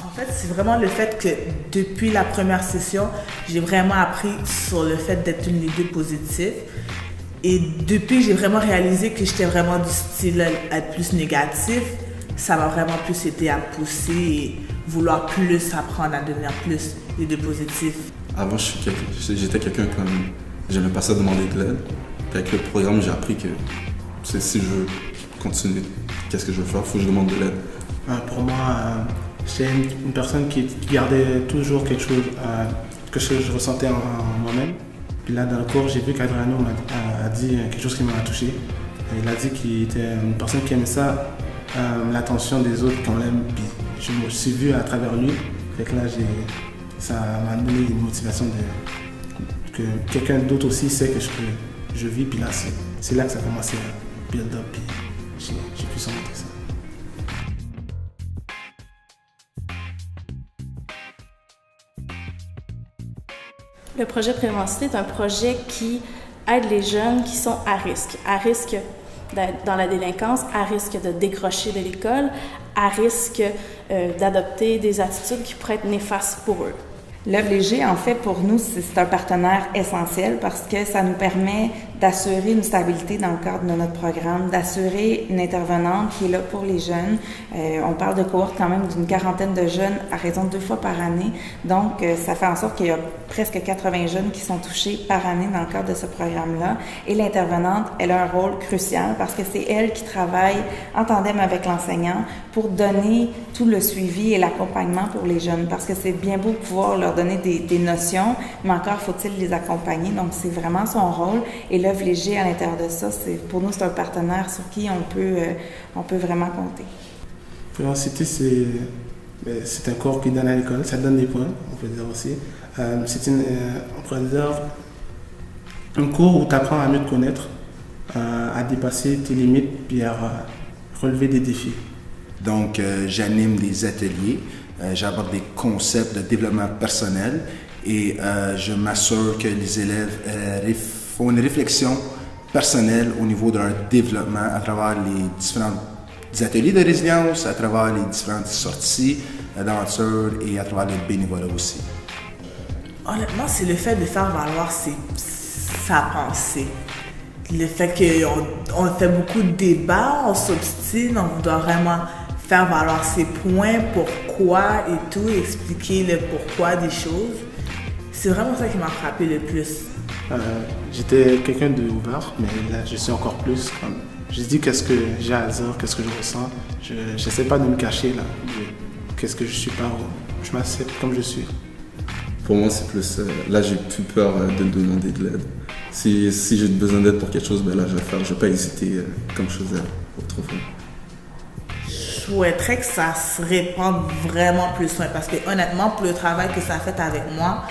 En fait, c'est vraiment le fait que depuis la première session, j'ai vraiment appris sur le fait d'être une leader positive. Et depuis, j'ai vraiment réalisé que j'étais vraiment du style à être plus négatif. Ça m'a vraiment plus aidé à pousser et vouloir plus apprendre à devenir plus leader positif. Avant, j'étais quelqu'un comme... J'aimais pas ça demander de l'aide. Puis avec le programme, j'ai appris que si je veux continuer, qu'est-ce que je veux faire? Il faut que je demande de l'aide. Pour moi, j'étais une personne qui gardait toujours quelque chose que je ressentais en moi-même. Puis là, dans le cours, j'ai vu qu'Adriano a dit quelque chose qui m'a touché. Il a dit qu'il était une personne qui aimait ça, l'attention des autres qu'on l'aime. Puis je me suis vu à travers lui. Fait que là, ça m'a donné une motivation que quelqu'un d'autre aussi sait que je vis. Puis là, c'est là que ça a commencé à build up. Puis j'ai pu s'en montrer ça. Le projet Prévencité est un projet qui aide les jeunes qui sont à risque d'être dans la délinquance, à risque de décrocher de l'école, à risque d'adopter des attitudes qui pourraient être néfastes pour eux. L'Œuvre Léger, en fait, pour nous, c'est un partenaire essentiel parce que ça nous permet d'assurer une stabilité dans le cadre de notre programme, d'assurer une intervenante qui est là pour les jeunes. On parle de cohorte quand même d'une 40aine de jeunes à raison de 2 fois par année. Donc, ça fait en sorte qu'il y a presque 80 jeunes qui sont touchés par année dans le cadre de ce programme-là. Et l'intervenante, elle a un rôle crucial parce que c'est elle qui travaille en tandem avec l'enseignant pour donner tout le suivi et l'accompagnement pour les jeunes. Parce que c'est bien beau pouvoir leur donner des notions, mais encore faut-il les accompagner. Donc, c'est vraiment son rôle. Et l'Œuvre Léger, à l'intérieur de ça, pour nous, c'est un partenaire sur qui on peut vraiment compter. Prévencité, c'est un cours qui donne à l'école. Ça donne des points, on peut dire aussi. C'est on pourrait dire un cours où tu apprends à mieux te connaître, à dépasser tes limites, puis à relever des défis. Donc, j'anime des ateliers. J'aborde des concepts de développement personnel et je m'assure que les élèves font une réflexion personnelle au niveau de leur développement à travers les différents ateliers de résilience, à travers les différentes sorties d'aventure et à travers le bénévolat aussi. Honnêtement, c'est le fait de faire valoir sa pensée. Le fait qu'on fait beaucoup de débats, on s'obstine, on doit vraiment faire valoir ses points, pourquoi et tout, expliquer le pourquoi des choses. C'est vraiment ça qui m'a frappé le plus. J'étais quelqu'un d'ouvert, mais là, je suis encore plus. Je dis qu'est-ce que j'ai à dire, qu'est-ce que je ressens. Je n'essaie pas de me cacher là. Qu'est-ce que je suis pas. Je m'accepte comme je suis. Pour moi, c'est plus... là, j'ai plus peur de demander de l'aide. Si j'ai besoin d'aide pour quelque chose, ben là, je vais le faire. Je ne vais pas hésiter comme je faisais autrefois. Je souhaiterais que ça se répande vraiment plus loin parce que honnêtement, pour le travail que ça a fait avec moi,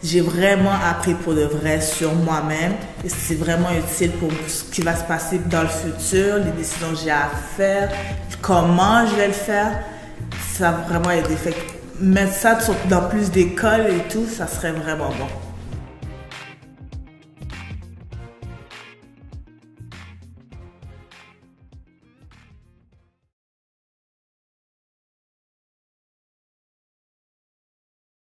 j'ai vraiment appris pour de vrai sur moi-même et c'est vraiment utile pour ce qui va se passer dans le futur, les décisions que j'ai à faire, comment je vais le faire. Ça va vraiment aider. Mettre ça dans plus d'écoles et tout, ça serait vraiment bon.